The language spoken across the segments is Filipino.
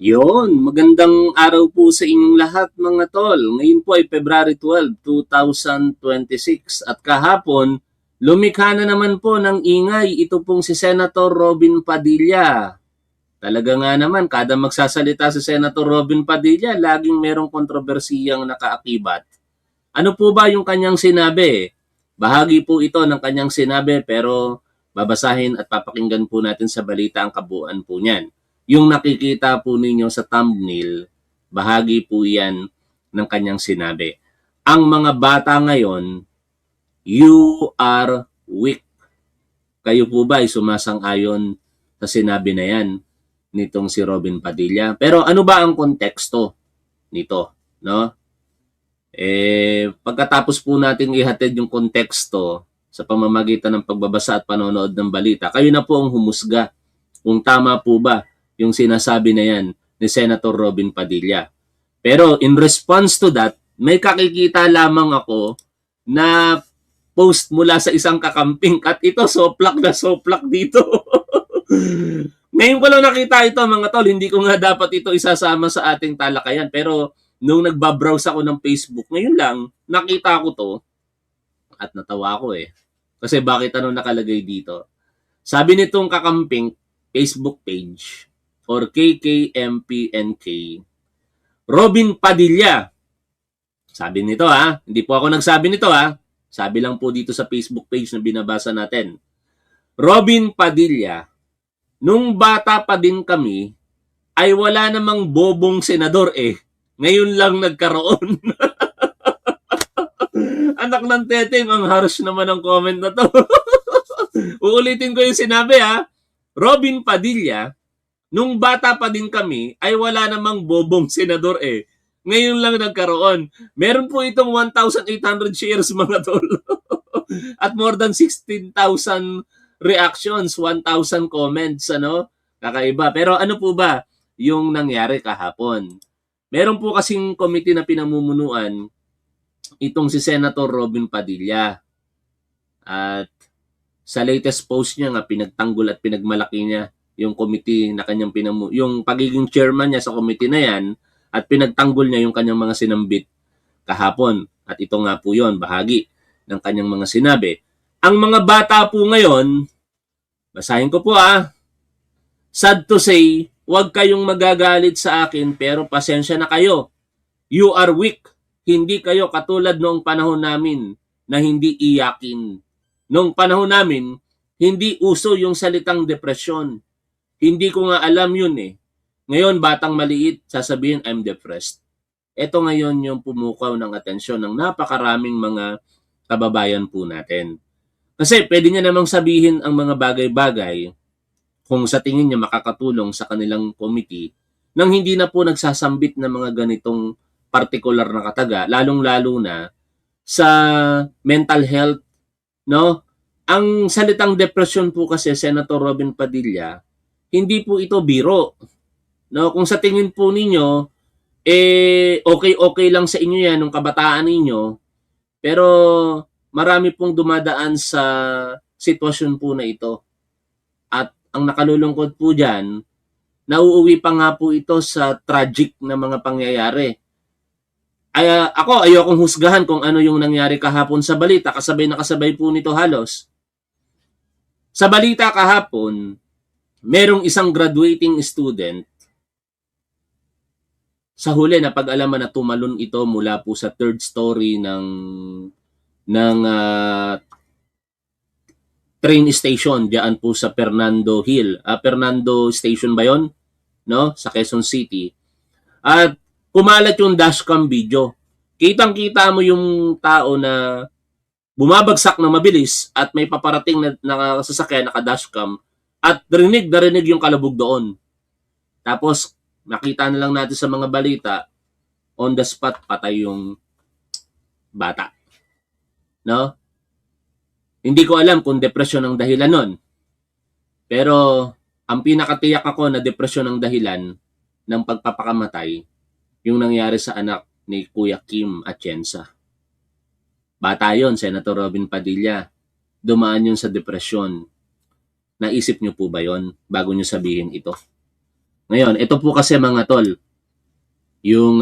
Yon, magandang araw po sa inyong lahat mga tol. Ngayon po ay February 12, 2026 at kahapon, lumikha na naman po ng ingay ito pong si Senator Robin Padilla. Talaga nga naman, kada magsasalita si Senator Robin Padilla, laging merong kontrobersiyang nakaakibat. Ano po ba yung kanyang sinabi? Bahagi po ito ng kanyang sinabi pero babasahin at papakinggan po natin sa balita ang kabuuan po niyan. Yung nakikita po ninyo sa thumbnail, bahagi po yan ng kanyang sinabi. Ang mga bata ngayon, you are weak. Kayo po ba ay sumasang-ayon sa sinabi na yan nitong si Robin Padilla? Pero ano ba ang konteksto nito? No? Pagkatapos po natin ihatid yung konteksto sa pamamagitan ng pagbabasa at panonood ng balita, kayo na po ang humusga kung tama po ba yung sinasabi na yan ni Senator Robin Padilla. Pero in response to that, may kakikita lamang ako na post mula sa isang kakamping at ito soplak na soplak dito. Ngayon ko lang nakita ito mga tol, hindi ko nga dapat ito isasama sa ating talakayan pero nung nagbabrowse ako ng Facebook, ngayon lang nakita ko to at natawa ako Kasi bakit ano nakalagay dito? Sabi nitong kakamping Facebook page or KKMPNK, Robin Padilla. Sabi nito hindi po ako nagsabi nito Sabi lang po dito sa Facebook page na binabasa natin. Robin Padilla, nung bata pa din kami, ay wala namang bobong senador Ngayon lang nagkaroon. Anak ng teteng, ang harsh naman ang comment na to. Uulitin ko yung sinabi Robin Padilla, nung bata pa din kami, ay wala namang bobong senador Ngayon lang nagkaroon. Meron po itong 1,800 shares mga tol. At more than 16,000 reactions, 1,000 comments, Kakaiba. Pero ano po ba yung nangyari kahapon? Meron po kasing committee na pinamumunuan itong si Senator Robin Padilla. At sa latest post niya nga, pinagtanggol at pinagmalaki niya yung committee na kanyang yung pagiging chairman niya sa committee na yan at pinagtanggol niya yung kanyang mga sinambit kahapon. At ito nga po yon, bahagi ng kanyang mga sinabi. Ang mga bata po ngayon, basahin ko po sad to say, huwag kayong magagalit sa akin pero pasensya na kayo. You are weak. Hindi kayo katulad noong panahon namin na hindi iyakin. Noong panahon namin, hindi uso yung salitang depresyon. Hindi ko nga alam yun Ngayon, batang maliit, sasabihin I'm depressed. Ito ngayon yung pumukaw ng atensyon ng napakaraming mga kababayan po natin. Kasi pwede niya namang sabihin ang mga bagay-bagay kung sa tingin niya makakatulong sa kanilang committee nang hindi na po nagsasambit ng mga ganitong partikular na kataga, lalong-lalo na sa mental health, no? Ang salitang depression po kasi, Senator Robin Padilla, hindi po ito biro. No? Kung sa tingin po ninyo, okay lang sa inyo yan, nung kabataan ninyo, pero marami pong dumadaan sa sitwasyon po na ito. At ang nakalulungkot po dyan, nauuwi pa nga po ito sa tragic na mga pangyayari. Ako, ayokong husgahan kung ano yung nangyari kahapon sa balita. Kasabay na kasabay po nito halos. Sa balita kahapon, merong isang graduating student sa huli na pag-alaman na tumalon ito mula po sa third story ng train station diyan po sa Fernando Hill. Fernando Station ba yon? No? Sa Quezon City. At kumalat yung dashcam video. Kitang-kita mo yung tao na bumabagsak na mabilis at may paparating na sasakyan naka-dashcam at rinig yung kalabog doon. Tapos nakita na lang natin sa mga balita, on the spot patay yung bata. No? Hindi ko alam kung depresyon ang dahilan nun. Pero ang pinakatiyak ako na depresyon ang dahilan ng pagpapakamatay yung nangyari sa anak ni Kuya Kim Atienza. Bata yon, Senator Robin Padilla. Dumaan yun sa depresyon. Naisip niyo po ba yon bago niyo sabihin ito? Ngayon, ito po kasi mga tol, yung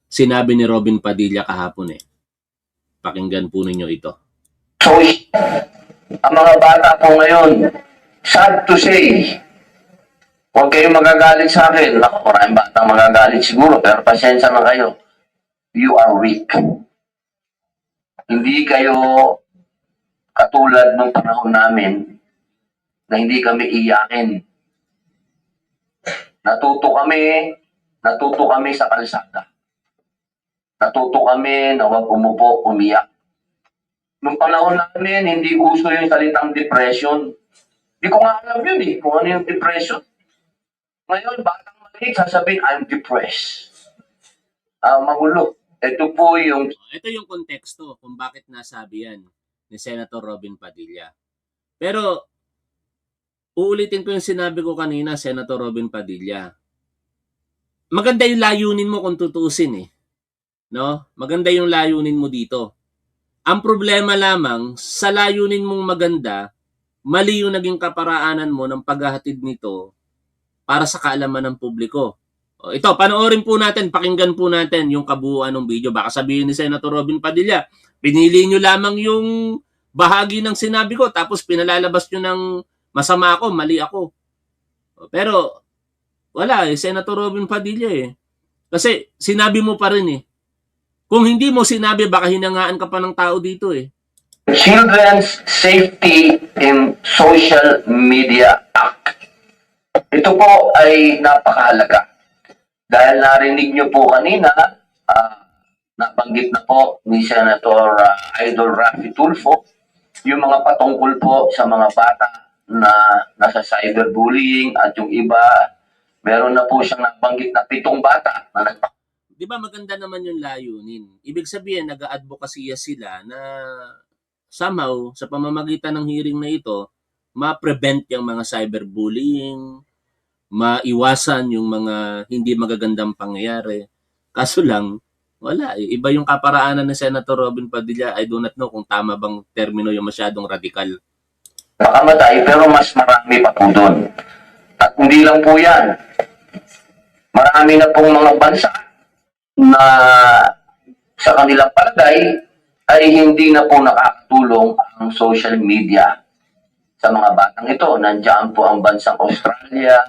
sinabi ni Robin Padilla kahapon eh. Pakinggan po ninyo ito. So, ang mga bata po ngayon, sad to say, huwag kayong magagalit sa akin. Naku, maraming batang magagalit siguro, pero pasensya na kayo. You are weak. Hindi kayo katulad ng panahon namin na hindi kami iyakin. Natuto kami sa kalsada. Natuto kami na huwag umupo, umiyak. Nung panahon namin, hindi uso yung salitang depression. Hindi ko nga alam yun kung ano yung depression. Ngayon, batang maliit, sasabihin, I'm depressed. Magulo. Ito po yung... Ito yung konteksto kung bakit nasabi yan ni Senator Robin Padilla. Pero, uulitin ko yung sinabi ko kanina, Senator Robin Padilla. Maganda yung layunin mo kung tutuusin eh. No? Maganda yung layunin mo dito. Ang problema lamang, sa layunin mong maganda, mali yung naging kaparaanan mo ng paghahatid nito para sa kaalaman ng publiko. Ito, panoorin po natin, pakinggan po natin yung kabuuan ng video. Baka sabihin ni Senator Robin Padilla, pinili nyo lamang yung bahagi ng sinabi ko, tapos pinalalabas nyo ng masama ako, mali ako. Pero, wala Senator Robin Padilla eh. Kasi, sinabi mo pa rin eh. Kung hindi mo sinabi, baka hinangaan ka pa ng tao dito eh. Children's Safety in Social Media Act. Ito po ay napakahalaga. Dahil narinig nyo po kanina, nabanggit na po ni Senator Idol Raffy Tulfo, yung mga patungkol po sa mga bata na nasa cyberbullying at yung iba, meron na po siyang nabanggit na 7 bata na Di ba maganda naman yung layunin? Ibig sabihin, nag-a-advokasya sila na somehow, sa pamamagitan ng hearing na ito, ma-prevent yung mga cyberbullying, maiwasan yung mga hindi magagandang pangyayari. Kaso lang, wala eh. Iba yung kaparaanan ni Senator Robin Padilla. I do not know kung tama bang termino yung masyadong radikal. makamatay, pero mas marami pa po doon. At hindi lang po yan. Marami na pong mga bansa na sa kanilang palagay ay hindi na po nakakatulong ang social media sa mga batang ito. Nandiyan po ang bansang Australia,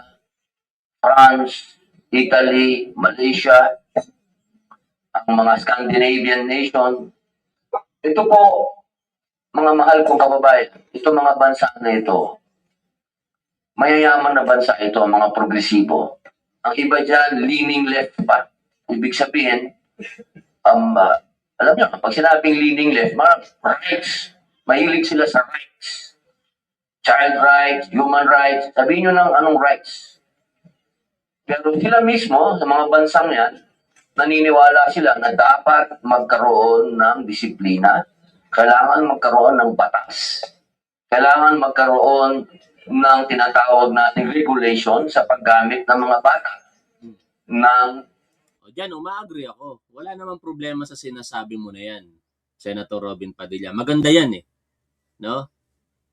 France, Italy, Malaysia, ang mga Scandinavian nation. Ito po, mga mahal kong kababayan, ito mga bansa na ito, mayayaman na bansa ito, ang mga progresibo. Ang iba dyan, leaning left pa. Ibig sabihin, alam nyo, pag sinabing leaning left, mga rights, mahilig sila sa rights. Child rights, human rights, sabihin nyo ng anong rights. Pero sila mismo, sa mga bansang yan, naniniwala sila na dapat magkaroon ng disiplina, kailangan magkaroon ng batas, kailangan magkaroon ng tinatawag nating regulation sa paggamit ng mga bata ng... O dyan, umaagree ako. Wala namang problema sa sinasabi mo na yan, Senator Robin Padilla. Maganda yan eh. No?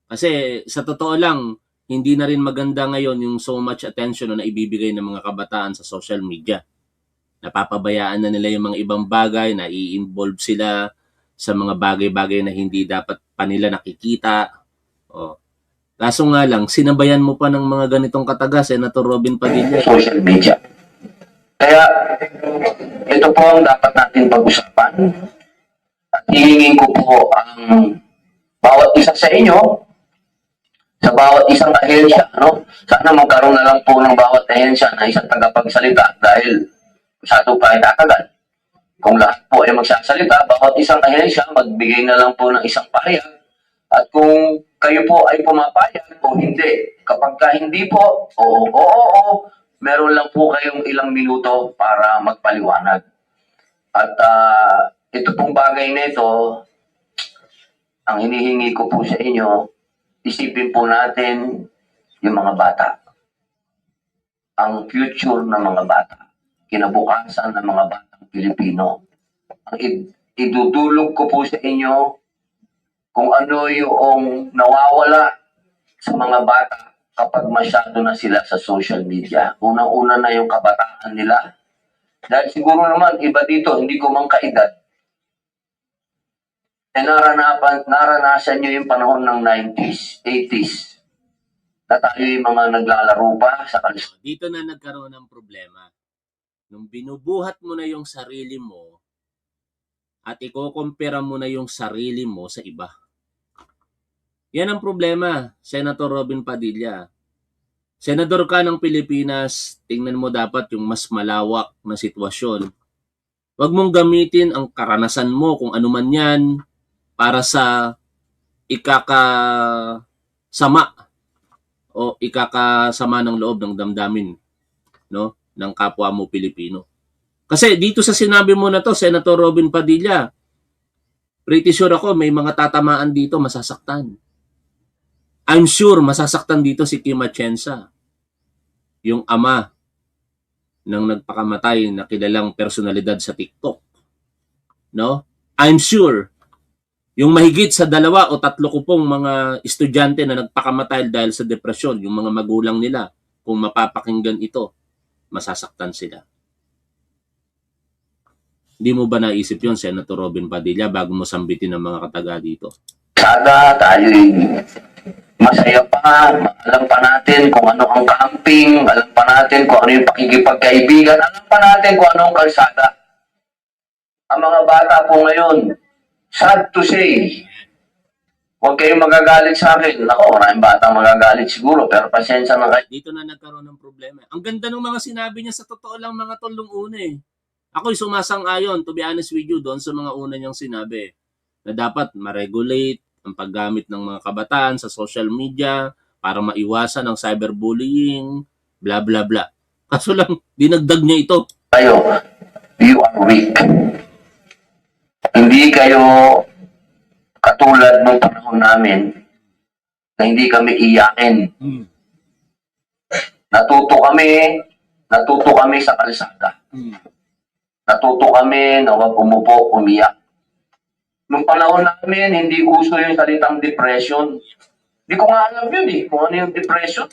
Kasi sa totoo lang, hindi na rin maganda ngayon yung so much attention na ibibigay ng mga kabataan sa social media. Napapabayaan na nila yung mga ibang bagay, na i-involve sila sa mga bagay-bagay na hindi dapat pa nila nakikita. O. Kaso nga lang, sinabayan mo pa ng mga ganitong kataga, Senator Robin Padilla. social media. Kaya, ito po ang dapat natin pag-usapan. At hihingin ko po ang bawat isa sa inyo, sa bawat isang ahensya, no? Sana magkaroon na lang po ng bawat ahensya na isang tagapagsalita dahil masyado pa itatagal. Kung lahat po ay magsasalita, bawat isang ahensya, magbigay na lang po ng isang pahayag. At kung kayo po ay pumapayag o hindi, kapag ka hindi po, oo, meron lang po kayong ilang minuto para magpaliwanag. At ito pong bagay na ito, ang hinihingi ko po sa inyo, isipin po natin yung mga bata. Ang future ng mga bata. Kinabukasan ng mga batang Pilipino. Ang idudulog ko po sa inyo kung ano yung nawawala sa mga bata kapag masyado na sila sa social media. Unang-una na yung kabataan nila. Dahil siguro naman, iba dito, hindi ko mang kaedad. Naranasan nyo yung panahon ng 90s, 80s, na tayo yung mga naglalaro pa sa kalsada. Dito na nagkaroon ng problema. Nung binubuhat mo na yung sarili mo at iko-compare mo na yung sarili mo sa iba. Yan ang problema, Senator Robin Padilla. Senador ka ng Pilipinas, tingnan mo dapat yung mas malawak na sitwasyon. Huwag mong gamitin ang karanasan mo kung ano man yan para sa ikakasama o ikakasama ng loob ng damdamin, no, ng kapwa mo Pilipino. Kasi dito sa sinabi mo na to, Senator Robin Padilla, pretty sure ako may mga tatamaan dito masasaktan. I'm sure masasaktan dito si Kim Atienza, yung ama ng nagpakamatay na kilalang personalidad sa TikTok. No? I'm sure yung mahigit sa 2 o 3 ko pong mga estudyante na nagpakamatay dahil sa depresyon, yung mga magulang nila, kung mapapakinggan ito, masasaktan sila. Hindi mo ba naisip yun, Senator Robin Padilla, bago mo sambitin ang mga kataga dito? Sada tayo'y masaya pa, alam pa natin kung ano ang camping, alam pa natin kung ano yung pakikipagkaibigan, alam pa natin kung ano ang kalsada. Ang mga bata po ngayon, sad to say, huwag kayong magagalit sa akin. Ako, maraming bata magagalit siguro, pero pasensya na kayo. Dito na nagkaroon ng problema. Ang ganda ng mga sinabi niya, sa totoo lang mga tol, nung una eh. Ako'y sumasang-ayon, to be honest with you, doon sa mga una niyang sinabi na dapat ma-regulate ang paggamit ng mga kabataan sa social media para maiwasan ang cyberbullying, bla bla bla. Kaso lang, dinagdag niya ito. Kayo, you are weak. Hindi kayo katulad ng panahon namin na hindi kami iyakin. Natuto kami sa kalsada. Natuto kami na huwag umupo, umiyak. Nung panahon namin, hindi uso yung salitang depression. Hindi ko nga alam yun eh, kung ano yung depression.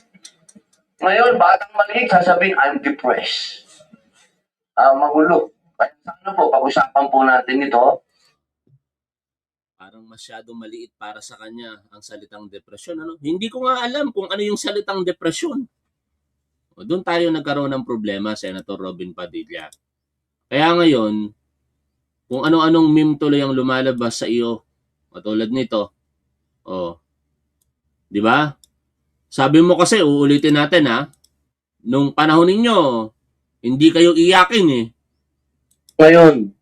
Ngayon, batang maliit, sasabihin, I'm depressed. Magulo. Kaya sana po, pag-usapan po natin ito. Parang masyado maliit para sa kanya ang salitang depresyon. Ano? Hindi ko nga alam kung ano yung salitang depresyon. O, doon tayo nagkaroon ng problema, Senator Robin Padilla. Kaya ngayon, kung ano-anong meme tuloy ang lumalabas sa iyo, katulad nito, di ba? Sabi mo kasi, uulitin natin ha, nung panahon ninyo, hindi kayo iyakin eh. Ngayon,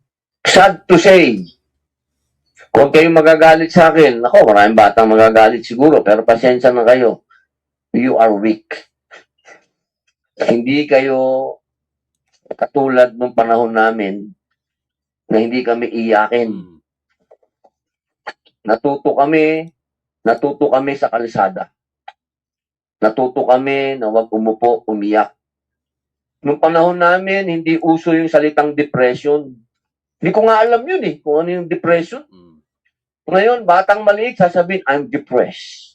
sad to say, huwag kayong magagalit sa akin. Ako, maraming batang magagalit siguro, pero pasensya na kayo. You are weak. Hindi kayo katulad ng panahon namin na hindi kami iyakin. Natuto kami sa kalsada. Natuto kami na huwag umupo, umiyak. Nung panahon namin, hindi uso yung salitang depression. Hindi ko nga alam yun eh, kung ano yung depression. Ngayon, batang maliit, sasabihin, I'm depressed.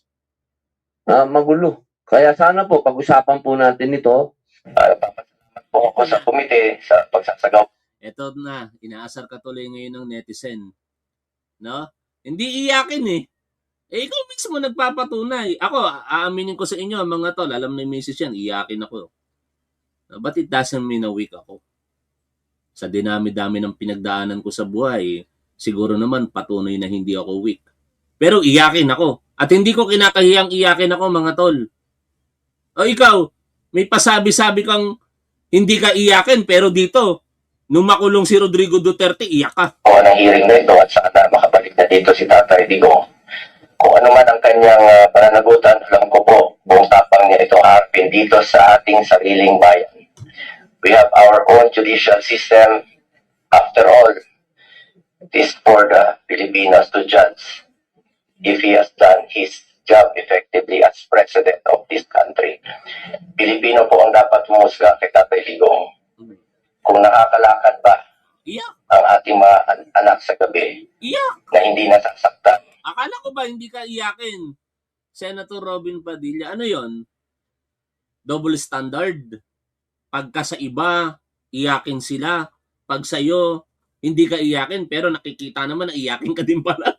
Magulo. Kaya sana po, pag-usapan po natin ito. Papasalamat po ako sa komite sa pagsasagaw. Ito na, inaasar ka tuloy ngayon ng netizen. No? Hindi iyakin eh. Ikaw mismo nagpapatunay. Ako, aaminin ko sa inyo, mga tol, alam na yung misis yan, iyakin ako. But it doesn't mean na weak ako. Sa dinami-dami ng pinagdaanan ko sa buhay, siguro naman patunay na hindi ako weak. Pero iyakin ako. At hindi ko kinakahiyang iyakin ako, mga tol. O ikaw, may pasabi-sabi kang hindi ka iyakin, pero dito, nung makulong si Rodrigo Duterte, iyak ka. O ng hearing na ito at sana makabalik na dito si Tatay Digong. Kung ano man ang kanyang pananagutan, alam ko po, buong tapang niya ito harapin dito sa ating sariling bayan. We have our own judicial system. After all, it is for the Filipinos to judge if he has done his job effectively as president of this country. Pilipino po ang dapat humusga kay Tatay Digong. Kung nakakalakad ba Iyak. ang ating mga anak sa gabi Iyak. na hindi nasasaktan. Akala ko ba hindi ka iyakin? Senator Robin Padilla, ano yon? double standard. Pagka sa iba, iyakin sila. Pag sa'yo, hindi ka iyakin, pero nakikita naman na iyakin ka din pala.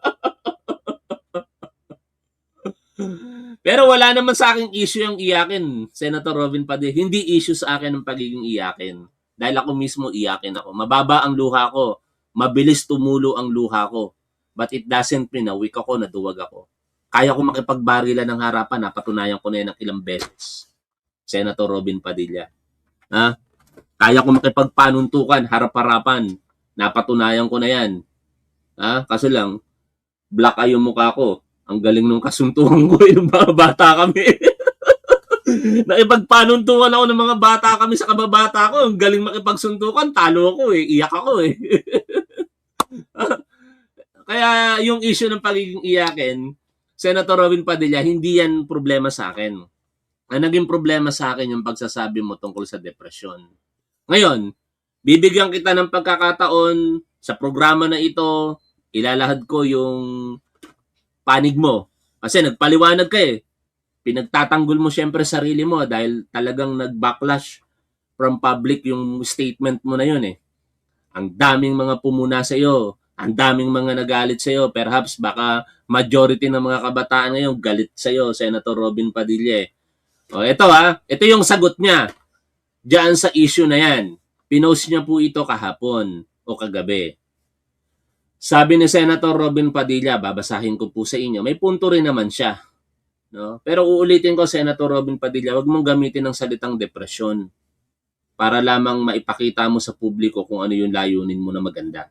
Pero wala naman sa aking issue yung iyakin, Senator Robin Padilla. Hindi issue sa akin ang pagiging iyakin. Dahil ako mismo iyakin ako. Mababa ang luha ko. Mabilis tumulo ang luha ko. But it doesn't mean na weak ako, naduwag ako. Kaya ko makipagbarilan ng harapan, napatunayan ko na yan ng ilang beses. Senator Robin Padilla. Ha? Kaya ko makipagpanuntukan, harap-harapan. Napatunayan ko na yan. Ha? Kaso lang, black eye yung mukha ko. Ang galing nung kasuntuhan ko yung mga bata kami. Nakipagpanuntukan ako ng mga bata kami sa kababata ko. Ang galing makipagsuntukan, talo ako eh. Iyak ako eh. Kaya yung issue ng pagiging iyakin, Senator Robin Padilla, hindi yan problema sa akin. Ang naging problema sa akin yung pagsasabi mo tungkol sa depresyon. Ngayon, bibigyan kita ng pagkakataon sa programa na ito, ilalahad ko yung panig mo. Kasi nagpaliwanag ka eh. Pinagtatanggol mo syempre sarili mo dahil talagang nag-backlash from public yung statement mo na yun eh. Ang daming mga pumuna sa iyo, ang daming mga nagalit sa iyo, perhaps baka majority ng mga kabataan ngayon galit sa iyo, Senator Robin Padilla. O ito ito yung sagot niya diyan sa issue na yan. Pinost niya po ito kahapon o kagabi. Sabi ni Senator Robin Padilla, babasahin ko po sa inyo, may punto rin naman siya. No? Pero uulitin ko, Senator Robin Padilla, wag mong gamitin ng salitang depresyon para lamang maipakita mo sa publiko kung ano yung layunin mo na maganda.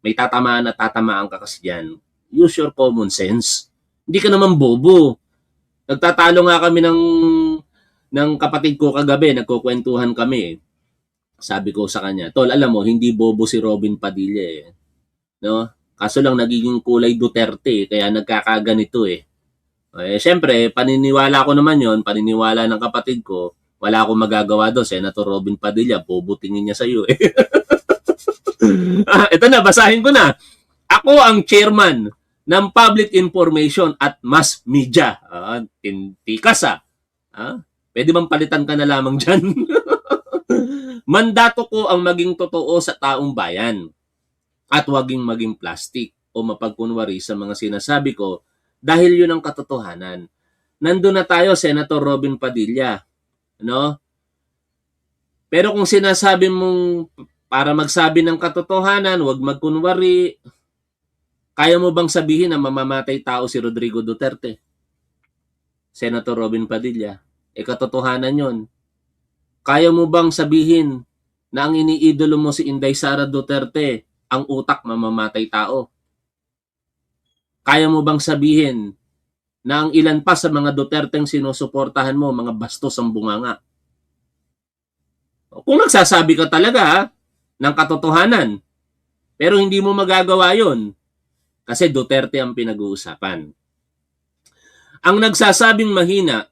May tatamaan at tatamaan ka kasi dyan. Use your common sense. Hindi ka naman bobo. Nagtatalo nga kami ng kapatid ko kagabi, nagkukwentuhan kami. Sabi ko sa kanya, Tol, alam mo, hindi bobo si Robin Padilla eh. No? Kaso lang nagiging kulay Duterte kaya nagkakaganito eh. Siyempre, paniniwala ko naman yon, paniniwala ng kapatid ko, wala akong magagawa doon. Senator Robin Padilla, bobo tingin niya sa iyo eh. Ito na, basahin ko na. Ako ang chairman ng Public Information at Mass Media. Tintikas Pwede bang palitan ka na lamang dyan? Mandato ko ang maging totoo sa taong bayan at waging maging plastic o mapagkunwari sa mga sinasabi ko dahil yun ang katotohanan. Nandun na tayo, Senator Robin Padilla. No? Pero kung sinasabi mong para magsabi ng katotohanan, wag magkunwari, kaya mo bang sabihin na mamamatay tao si Rodrigo Duterte? Senator Robin Padilla, katotohanan yon. Kaya mo bang sabihin na ang iniidolo mo si Inday Sara Duterte, ang utak mamamatay tao? Kaya mo bang sabihin na ang ilan pa sa mga Duterteng sinusuportahan mo, mga bastos ang bunganga? Kung nagsasabi ka talaga ng katotohanan, pero hindi mo magagawa yon kasi Duterte ang pinag-uusapan. Ang nagsasabing mahina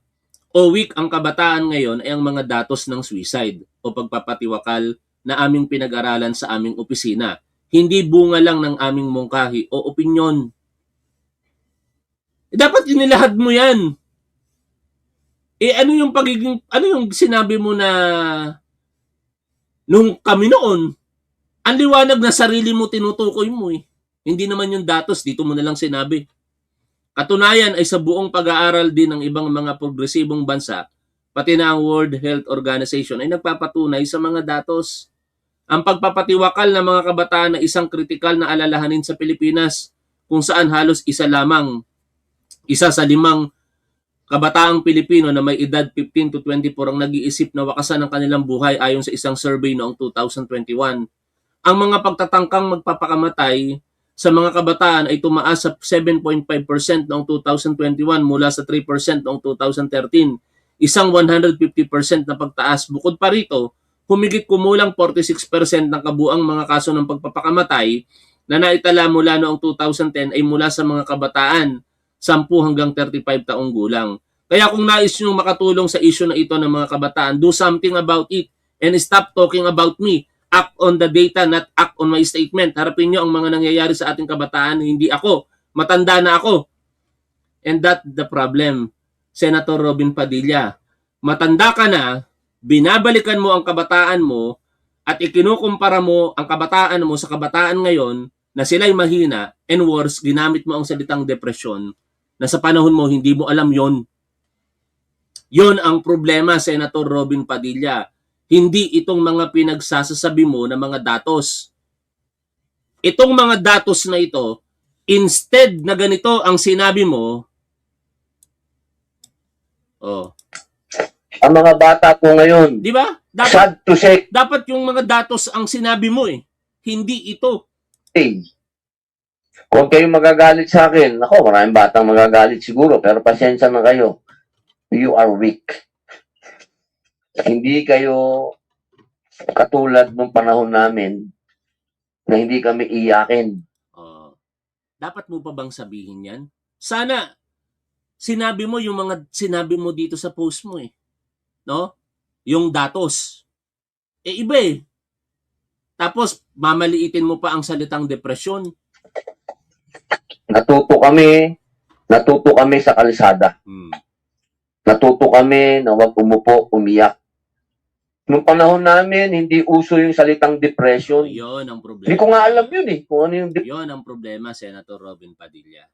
o weak ang kabataan ngayon ay ang mga datos ng suicide o pagpapatiwakal na aming pinag-aralan sa aming opisina. Hindi bunga lang ng aming mungkahi o opinyon. Dapat inilahad mo yan. Ano yung sinabi mo na nung kami noon, ang liwanag na sarili mo tinutukoy mo eh. Hindi naman yung datos, dito mo na lang sinabi. Katunayan ay sa buong pag-aaral din ng ibang mga progresibong bansa, pati na ang World Health Organization ay nagpapatunay sa mga datos. Ang pagpapatiwakal ng mga kabataan na isang kritikal na alalahanin sa Pilipinas, kung saan halos isa sa 5 kabataang Pilipino na may edad 15 to 24 ang nag-iisip na wakasan ang kanilang buhay ayon sa isang survey noong 2021. Ang mga pagtatangkang magpapakamatay sa mga kabataan ay tumaas sa 7.5% noong 2021 mula sa 3% noong 2013. Isang 150% na pagtaas. Bukod pa rito, humigit kumulang 46% ng kabuang mga kaso ng pagpapakamatay na naitala mula noong 2010 ay mula sa mga kabataan 10 hanggang 35 taong gulang. Kaya kung nais nyo makatulong sa issue na ito ng mga kabataan, do something about it and stop talking about me. Act on the data, not act on my statement. Harapin nyo ang mga nangyayari sa ating kabataan, hindi ako. Matanda na ako. And that's the problem, Senator Robin Padilla. matanda ka na, binabalikan mo ang kabataan mo at ikinukumpara mo ang kabataan mo sa kabataan ngayon na sila'y mahina and worse, ginamit mo ang salitang depresyon na sa panahon mo hindi mo alam yon. Yon ang problema, Senator Robin Padilla. Hindi itong mga pinagsasasabi mo na mga datos. Itong mga datos na ito, instead na ganito ang sinabi mo, Ang mga bata po ngayon, di ba? sad to say, Dapat yung mga datos ang sinabi mo eh. Hindi ito. huwag kayong magagalit sa akin. Ako, maraming batang magagalit siguro, pero pasensya na kayo. You are weak. Hindi kayo katulad nung panahon namin na hindi kami iyakin. Dapat mo pa bang sabihin yan? Sana sinabi mo yung mga sinabi mo dito sa post mo eh. No? Yung datos. Iba eh. Tapos mamaliitin mo pa ang salitang depresyon. Natuto kami sa kalsada. Natuto kami na huwag umupo, umiyak. Nung panahon namin, hindi uso yung salitang depression. Yun ang problema. Hindi ko nga alam yun eh. Kung ano yung Yun ang problema, Senator Robin Padilla.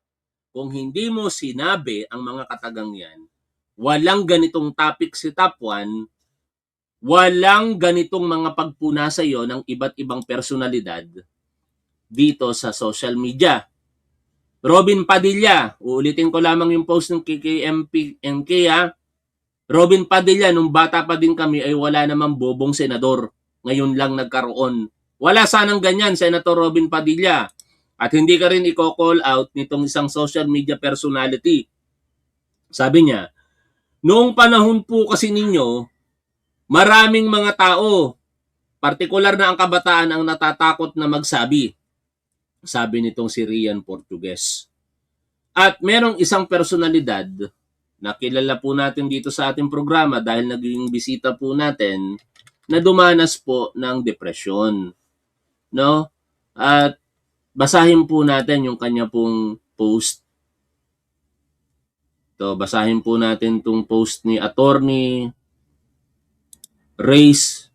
Kung hindi mo sinabi ang mga katagang yan, walang ganitong topic si Top 1, walang ganitong mga pagpuna sa iyo ng iba't ibang personalidad dito sa social media. Robin Padilla, uulitin ko lamang yung post ng KKMK ha. Robin Padilla, nung bata pa din kami ay wala namang bobong senador. Ngayon lang nagkaroon. Wala sanang ganyan, Senator Robin Padilla. At hindi ka rin i-call out nitong isang social media personality. Sabi niya, noong panahon po kasi ninyo, maraming mga tao, partikular na ang kabataan ang natatakot na magsabi. Sabi nitong si Rian Portugues. At merong isang personalidad na kilala po natin dito sa ating programa dahil naging bisita po natin na dumanas po ng depresyon. No? At basahin po natin yung kanya pong post. Basahin po natin itong post ni Attorney Reyes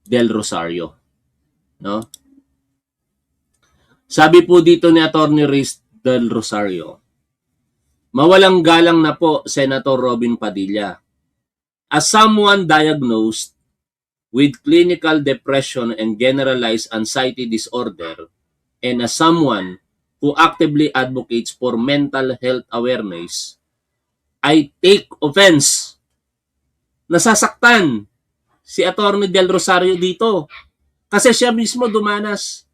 Del Rosario. No? Sabi po dito ni Attorney Reyes Del Rosario, mawalang galang na po, Senator Robin Padilla. As someone diagnosed with clinical depression and generalized anxiety disorder, and as someone who actively advocates for mental health awareness, I take offense. Nasasaktan si Attorney Del Rosario dito. Kasi siya mismo dumanas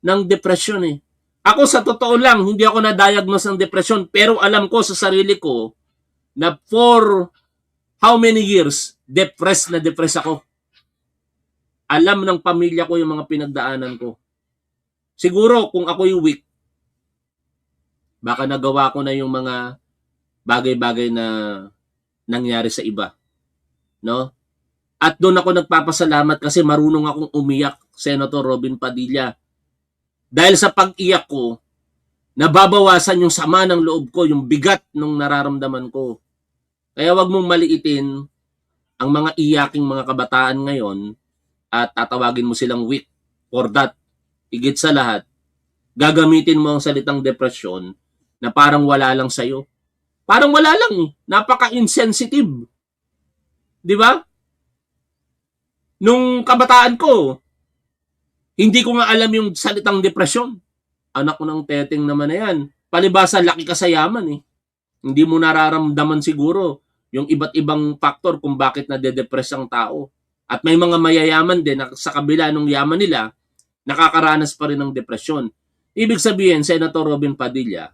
ng depression eh. Ako sa totoo lang, hindi ako na-diagnose ng depression, pero alam ko sa sarili ko na for how many years, depressed na depressed ako. Alam ng pamilya ko yung mga pinagdaanan ko. Siguro kung ako yung weak, baka nagawa ko na yung mga bagay-bagay na nangyari sa iba. No? At doon ako nagpapasalamat kasi marunong akong umiyak, Senator Robin Padilla. Dahil sa pag-iyak ko, nababawasan yung sama ng loob ko, yung bigat ng nararamdaman ko. Kaya wag mong maliitin ang mga iyaking mga kabataan ngayon at tatawagin mo silang weak. For that, higit sa lahat, gagamitin mo ang salitang depresyon na parang wala lang sa'yo. Parang wala lang eh. Napaka-insensitive. Di ba? Nung kabataan ko, hindi ko nga alam yung salitang depresyon. Anak ko ng teteng naman na yan. Palibasa, laki ka sa yaman eh. Hindi mo nararamdaman siguro yung iba't ibang faktor kung bakit nade-depress ang tao. At may mga mayayaman din na sa kabila ng yaman nila, nakakaranas pa rin ng depresyon. Ibig sabihin, Senator Robin Padilla,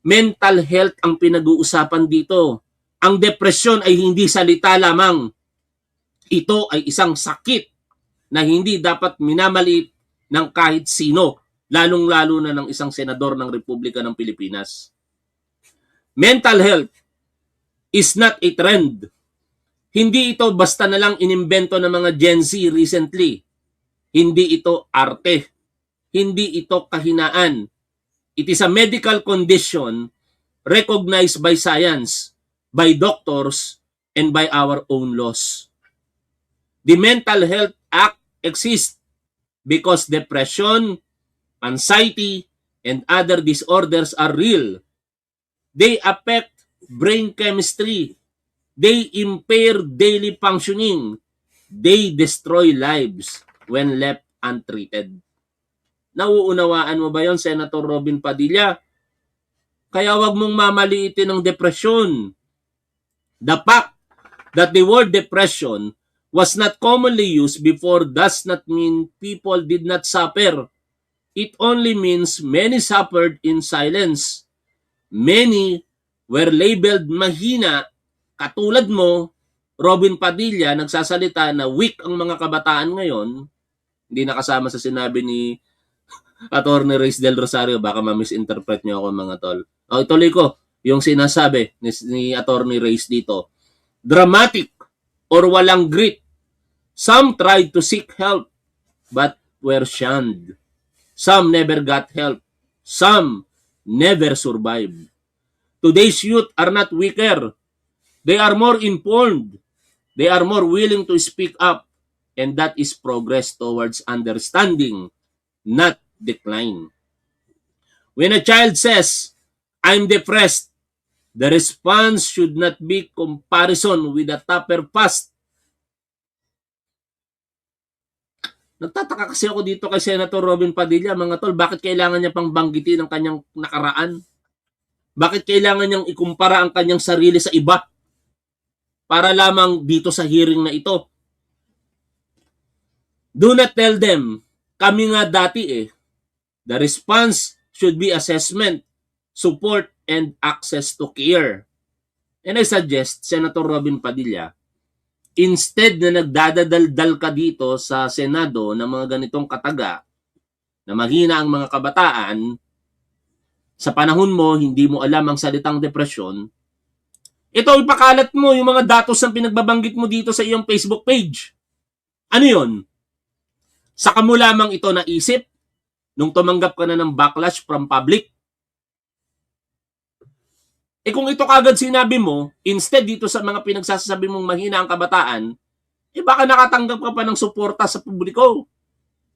mental health ang pinag-uusapan dito. Ang depresyon ay hindi salita lamang. Ito ay isang sakit na hindi dapat minamaliit ng kahit sino, lalong-lalo na ng isang senador ng Republika ng Pilipinas. Mental health is not a trend. Hindi ito basta na lang inimbento ng mga Gen Z recently. Hindi ito arte. Hindi ito kahinaan. It is a medical condition recognized by science by doctors and by our own laws. The Mental Health Act exists because depression, anxiety, and other disorders are real. They affect brain chemistry. They impair daily functioning. They destroy lives when left untreated. Nauunawaan mo ba yon, Senator Robin Padilla? Kaya wag mong mamaliitin ang depresyon. The fact that the word depression was not commonly used before does not mean people did not suffer. It only means many suffered in silence. Many were labeled mahina, katulad mo, Robin Padilla, nagsasalita na weak ang mga kabataan ngayon. Hindi nakasama sa sinabi ni Attorney Reyes del Rosario, baka ma-misinterpret niyo ako mga tol. O, ituloy ko yung sinasabi ni Attorney Reyes dito. Dramatic or walang grit. Some tried to seek help but were shunned. Some never got help. Some never survived. Today's youth are not weaker. They are more informed. They are more willing to speak up. And that is progress towards understanding, not decline. When a child says, I'm depressed, the response should not be comparison with a tougher past. Nagtataka kasi ako dito kay Senator Robin Padilla, mga tol, bakit kailangan niya pang banggitin ang kanyang nakaraan? Bakit kailangan niyang ikumpara ang kanyang sarili sa iba? Para lamang dito sa hearing na ito. Do not tell them, kami nga dati eh. The response should be assessment, support, and access to care. And I suggest, Senator Robin Padilla, instead na nagdadadaldal ka dito sa Senado ng mga ganitong kataga, na mahina ang mga kabataan, sa panahon mo, hindi mo alam ang salitang depresyon, ito ipakalat mo yung mga datos ng pinagbabanggit mo dito sa iyong Facebook page. Ano yun? Saka mo lamang ito naisip nung tumanggap ka na ng backlash from public? Kung ito kagad sinabi mo, instead dito sa mga pinagsasabi mong mahina ang kabataan, baka nakatanggap ka pa ng suporta sa publiko.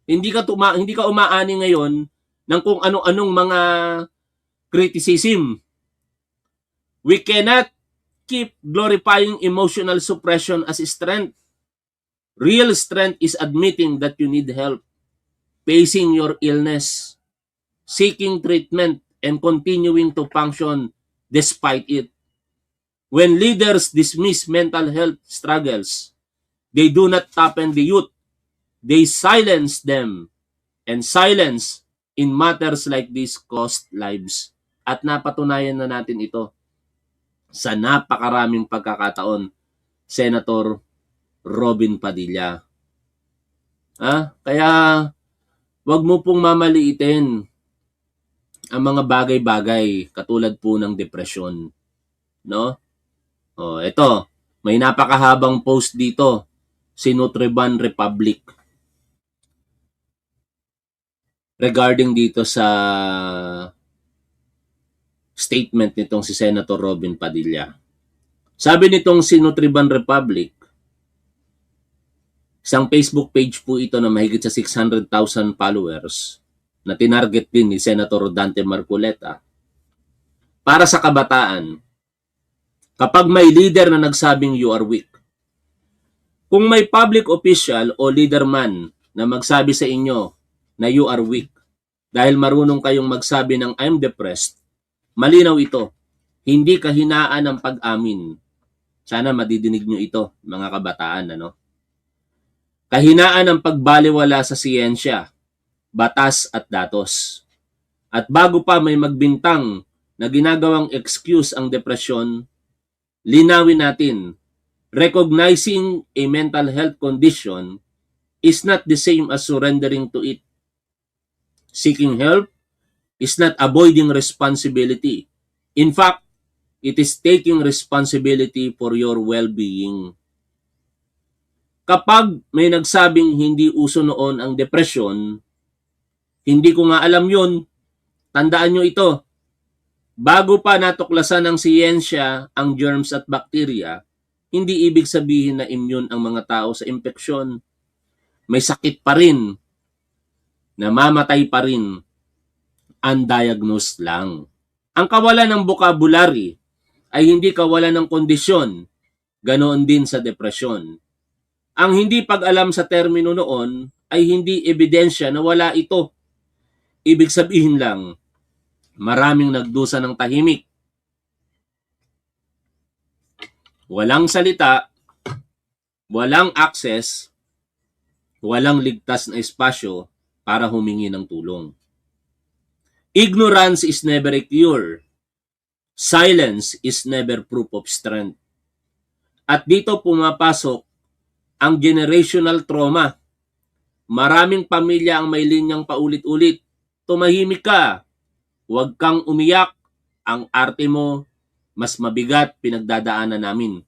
Hindi ka umaani ngayon ng kung ano-anong mga criticism. We cannot keep glorifying emotional suppression as strength. Real strength is admitting that you need help, facing your illness, seeking treatment, and continuing to function despite it. When leaders dismiss mental health struggles, they do not toughen the youth. They silence them. And silence in matters like this cost lives. At napatunayan na natin ito sa napakaraming pagkakataon, Senator Robin Padilla. Kaya wag mo pong mamaliitin ang mga bagay-bagay katulad po ng depresyon, no? Ito, may napakahabang post dito si Nutriban Republic regarding dito sa statement nitong si Senator Robin Padilla. Sabi nitong si Nutriban Republic, isang Facebook page po ito na mahigit sa 600,000 followers na tinarget din ni Senator Dante Marcoleta. Para sa kabataan, kapag may leader na nagsabing you are weak, kung may public official o leader man na magsabi sa inyo na you are weak dahil marunong kayong magsabi ng I'm depressed, malinaw ito, hindi kahinaan ng pag-amin. Sana madidinig nyo ito, mga kabataan, ano? Kahinaan ng pagbaliwala sa siyensya, batas at datos. At bago pa may magbintang na ginagawang excuse ang depresyon, linawin natin, recognizing a mental health condition is not the same as surrendering to it. Seeking help is not avoiding responsibility. In fact, it is taking responsibility for your well-being. Kapag may nagsabing hindi uso noon ang depresyon, hindi ko nga alam yun, tandaan nyo ito. Bago pa natuklasan ng siyensya ang germs at bakterya, hindi ibig sabihin na immune ang mga tao sa impeksyon. May sakit pa rin, namamatay pa rin, undiagnosed lang. Ang kawalan ng vocabulary ay hindi kawalan ng kondisyon, ganoon din sa depresyon. Ang hindi pag-alam sa termino noon ay hindi ebidensya na wala ito. Ibig sabihin lang, maraming nagdusa ng tahimik. Walang salita, walang access, walang ligtas na espasyo para humingi ng tulong. Ignorance is never a cure. Silence is never proof of strength. At dito pumapasok ang generational trauma. Maraming pamilya ang may linyang paulit-ulit. Tumahimik ka. Huwag kang umiyak. Ang arte mo, mas mabigat pinagdadaanan namin.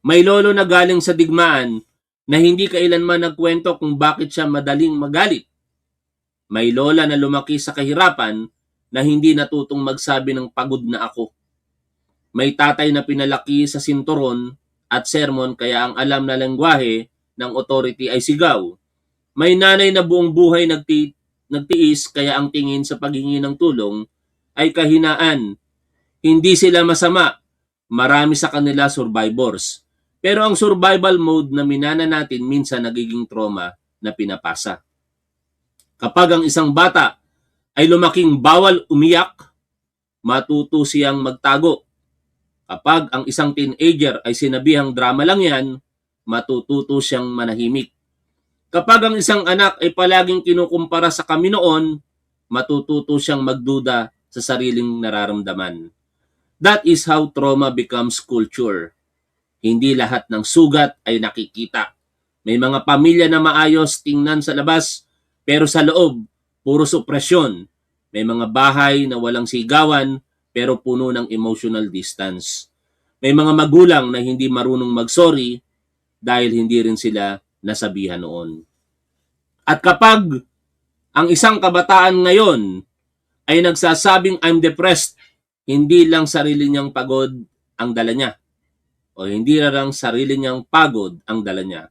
May lolo na galing sa digmaan na hindi kailanman nagkwento kung bakit siya madaling magalit. May lola na lumaki sa kahirapan na hindi natutong magsabi ng pagod na ako. May tatay na pinalaki sa sinturon at sermon kaya ang alam na lengguwahe ng authority ay sigaw. May nanay na buong buhay nagtiis kaya ang tingin sa paghingi ng tulong ay kahinaan. Hindi sila masama. Marami sa kanila survivors. Pero ang survival mode na minana natin minsan nagiging trauma na pinapasa. Kapag ang isang bata ay lumaking bawal umiyak, matuto siyang magtago. Kapag ang isang teenager ay sinabihang drama lang yan, matututo siyang manahimik. Kapag ang isang anak ay palaging kinukumpara sa kami noon, matututo siyang magduda sa sariling nararamdaman. That is how trauma becomes culture. Hindi lahat ng sugat ay nakikita. May mga pamilya na maayos tingnan sa labas, pero sa loob, puro supresyon. May mga bahay na walang sigawan, pero puno ng emotional distance. May mga magulang na hindi marunong mag-sorry dahil hindi rin sila nasabihan noon. At kapag ang isang kabataan ngayon ay nagsasabing I'm depressed, hindi lang sarili niyang pagod ang dala niya. O hindi lang sarili niyang pagod ang dala niya.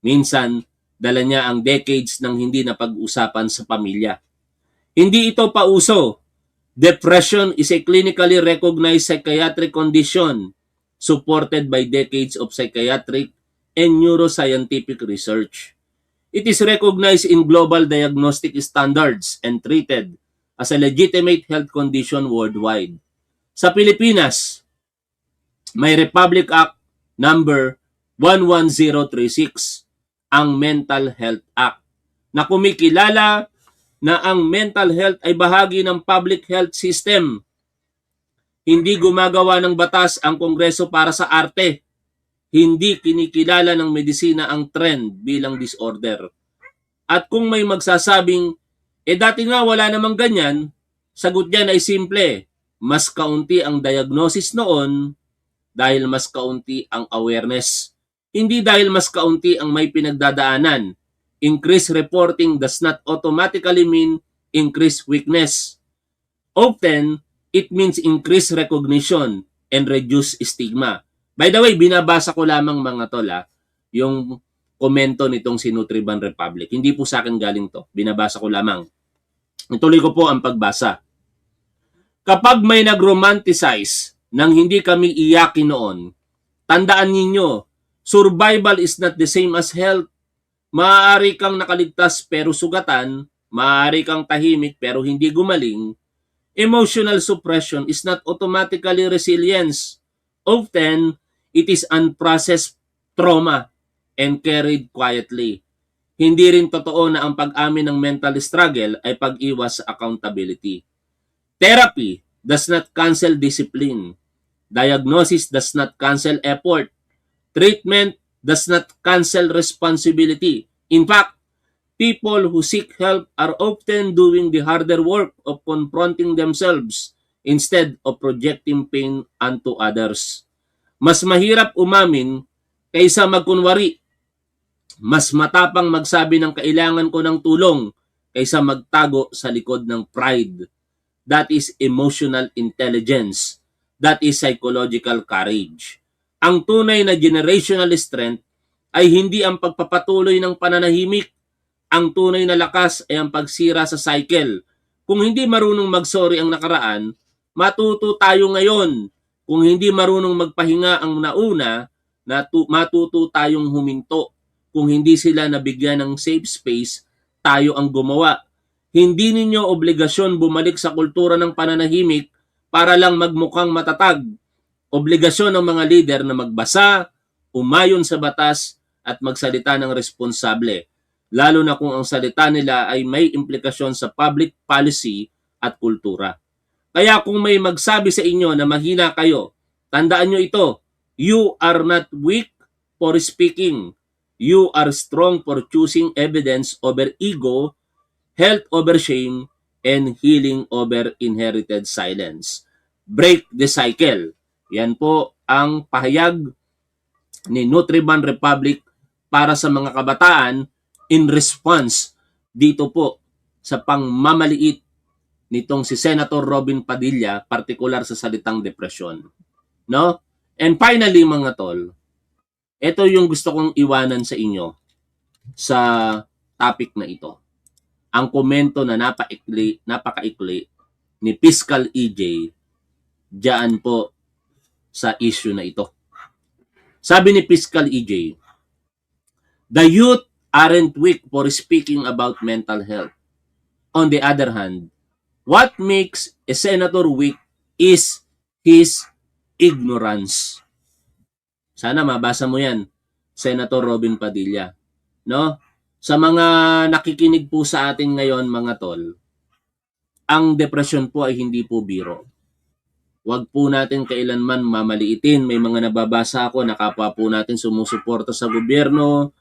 Minsan, dala niya ang decades ng hindi napag-usapan sa pamilya. Hindi ito pauso. Depression is a clinically recognized psychiatric condition supported by decades of psychiatric and neuroscientific research. It is recognized in global diagnostic standards and treated as a legitimate health condition worldwide. Sa Pilipinas, may Republic Act number 11036, ang Mental Health Act, na kumikilala na ang mental health ay bahagi ng public health system. Hindi gumagawa ng batas ang Kongreso para sa arte. Hindi kinikilala ng medisina ang trend bilang disorder. At kung may magsasabing, dati nga wala namang ganyan, sagot niyan ay simple. Mas kaunti ang diagnosis noon dahil mas kaunti ang awareness. Hindi dahil mas kaunti ang may pinagdadaanan. Increased reporting does not automatically mean increased weakness. Often, it means increased recognition and reduced stigma. By the way, binabasa ko lamang mga tol yung komento nitong si Nutriban Republic. Hindi po sa akin galing to. Binabasa ko lamang. Ituloy ko po ang pagbasa. Kapag may nag-romanticize nang hindi kami iyakin noon, tandaan ninyo, survival is not the same as health. Maaari kang nakaligtas pero sugatan, maaari kang tahimik pero hindi gumaling. Emotional suppression is not automatically resilience. Often, it is unprocessed trauma and carried quietly. Hindi rin totoo na ang pag-amin ng mental struggle ay pag-iwas sa accountability. Therapy does not cancel discipline. Diagnosis does not cancel effort. Treatment does not cancel responsibility. In fact, people who seek help are often doing the harder work of confronting themselves instead of projecting pain onto others. Mas mahirap umamin kaysa magkunwari. Mas matapang magsabi ng kailangan ko ng tulong kaysa magtago sa likod ng pride. That is emotional intelligence. That is psychological courage. Ang tunay na generational strength ay hindi ang pagpapatuloy ng pananahimik. Ang tunay na lakas ay ang pagsira sa cycle. Kung hindi marunong mag-sorry ang nakaraan, matuto tayo ngayon. Kung hindi marunong magpahinga ang nauna, matuto tayong huminto. Kung hindi sila nabigyan ng safe space, tayo ang gumawa. Hindi ninyo obligasyon bumalik sa kultura ng pananahimik para lang magmukhang matatag. Obligasyon ng mga leader na magbasa, umayon sa batas, at magsalita ng responsable, lalo na kung ang salita nila ay may implikasyon sa public policy at kultura. Kaya kung may magsabi sa inyo na mahina kayo, tandaan nyo ito, you are not weak for speaking. You are strong for choosing evidence over ego, health over shame, and healing over inherited silence. Break the cycle. Yan po ang pahayag ni Nutriban Republic para sa mga kabataan in response dito po sa pangmamaliit nitong si Senator Robin Padilla, partikular sa salitang depresyon. No? And finally mga tol, ito yung gusto kong iwanan sa inyo sa topic na ito. Ang komento na napakaikli ni Fiscal EJ diyan po sa issue na ito. Sabi ni Fiscal EJ, the youth aren't weak for speaking about mental health. On the other hand, what makes a senator weak is his ignorance. Sana mabasa mo yan, Senator Robin Padilla. No? Sa mga nakikinig po sa atin ngayon, mga tol, ang depresyon po ay hindi po biro. Huwag po natin kailanman mamaliitin. May mga nababasa ako na kapwa po natin sumusuporta sa gobyerno,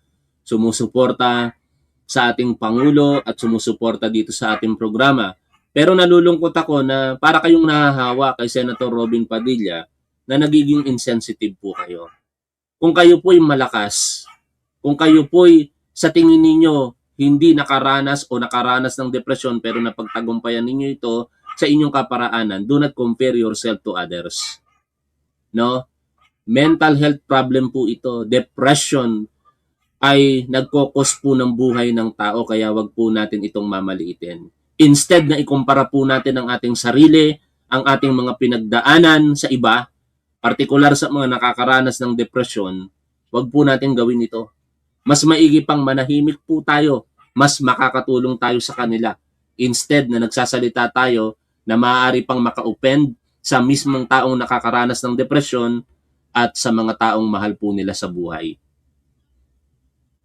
sumusuporta sa ating Pangulo at sumusuporta dito sa ating programa. Pero nalulungkot ako na para kayong nahahawa kay Senator Robin Padilla na nagiging insensitive po kayo. Kung kayo po'y malakas, kung kayo po'y sa tingin ninyo hindi nakaranas o nakaranas ng depresyon pero napagtagumpayan ninyo ito sa inyong kaparaanan, do not compare yourself to others. No? Mental health problem po ito. Depression ay nagkokos po ng buhay ng tao kaya wag po natin itong mamaliitin. Instead na ikumpara po natin ang ating sarili, ang ating mga pinagdaanan sa iba, partikular sa mga nakakaranas ng depresyon, wag po natin gawin ito. Mas maigi pang manahimik po tayo, mas makakatulong tayo sa kanila. Instead na nagsasalita tayo na maaari pang maka-offend sa mismong taong nakakaranas ng depresyon at sa mga taong mahal po nila sa buhay.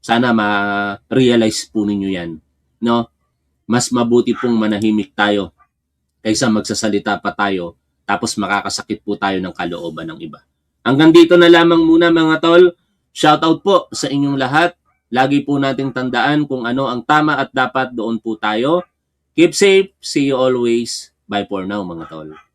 Sana ma-realize po ninyo yan. No? Mas mabuti pong manahimik tayo kaysa magsasalita pa tayo tapos makakasakit po tayo ng kalooban ng iba. Hanggang dito na lamang muna mga tol. Shoutout po sa inyong lahat. Lagi po nating tandaan kung ano ang tama at dapat doon po tayo. Keep safe. See you always. Bye for now mga tol.